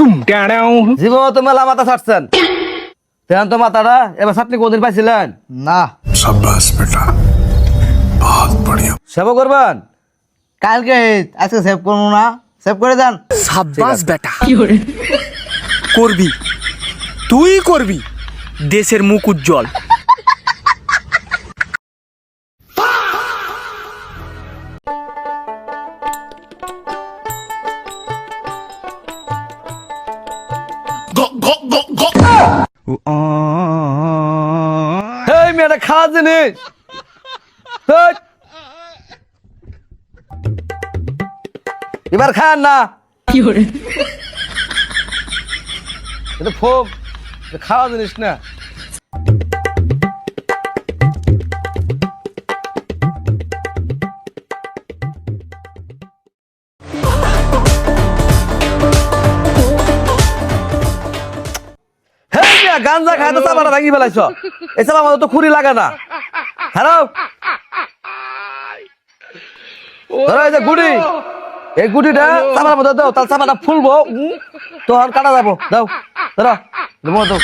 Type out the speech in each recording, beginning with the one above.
দুম টাড়াও জীবন তো মেলা মাথা ছাড়ছেন তেমন তো মাথাটা এবার আপনি কোনদিন পাইছিলেন না शाबाश बेटा बहुत बढ़िया সেবা করবেন কালকে আজকে সেভ করবো না সেভ করে দেন সাব্বাস বেটা করবি তুই করবি দেশের মুখ উজ্জ্বল এই মেয়েটা খাওয়া জিনিস হেই। এবার খান না এটা ফোম এটা খাওয়া জিনিস না হেই মিয়া, গাঞ্জা খায় তো চাপাটা ভাঙি ফেলাইছ এই চাপা আমাদের তো খুরি লাগে না হ্যালো ধরো এই যে গুড়ি এই গুটিটা চাপার মধ্যে দাও তার চাপাটা ফুলবো তখন কাটা যাবো দাও ধরো দেবো দাও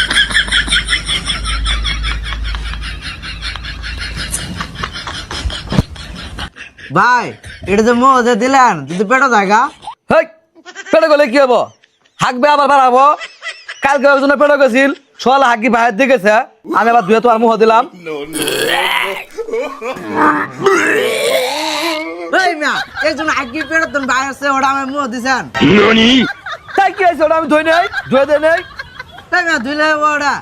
ভাই এটা যে মোহ যে দিলেন যদি পেটো জায়গা হেই পেটে গেলে কি হবো হাঁকবে আবার বাড়াবো কালকে একজনে পেটে গেছিল সোয়াল হাঁকি বাইরের দিকে গেছে আমি আবার ধুয়ে তোমার মুহ দিলাম এই মিয়া এই জন্য আগে পেটো তুমি বাইরে আছে ওটা আমি মোহ দিছেন তাই কি আছে ওটা আমি ধুই নাই ধুয়ে দেয় নাই তাই মিয়া ধুইলে ওটা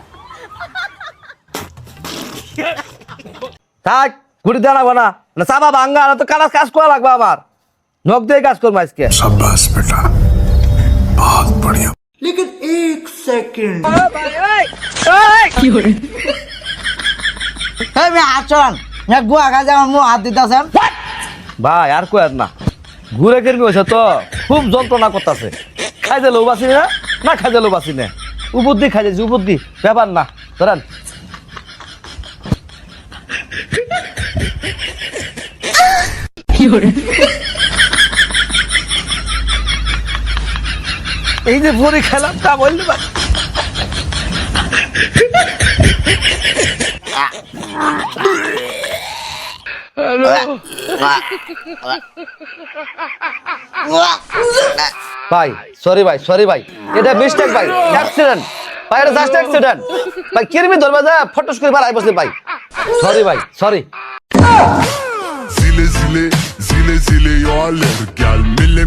থাক গুটি দাঁড়াবো না চাপা ভাঙ্গা না তো কাজ কাজ করা লাগবে আমার নখ দিয়ে কাজ করবো আজকে शाबाश बेटा बहुत बढ़िया लेकिन एक सेकंड এই মিয়া আচরণ মিয়া গুয়া গাছে আমার মোহ হাত দিতেছেন ভাই আর কই আর না ঘুরে কেরমি হয়েছে তো খুব যন্ত্রণা করতেছে খাই দিলেও বাসি না না খাই দিলেও বাসি না উপদ্দি খাই যাচ্ছি উপদ্দি ব্যাপার না ধরেন এই যে ভরি খেলাম তা বললে ভাই ভাই সরি ভাই এটা মিস্টেক ভাই অ্যাক্সিডেন্ট ভাই এটা জাস্ট অ্যাক্সিডেন্ট ভাই কিরমি ধরবা যা ফটোস করে বাড়াই বসে ভাই ভাই sorry zile zile zile zile eu alerg al mele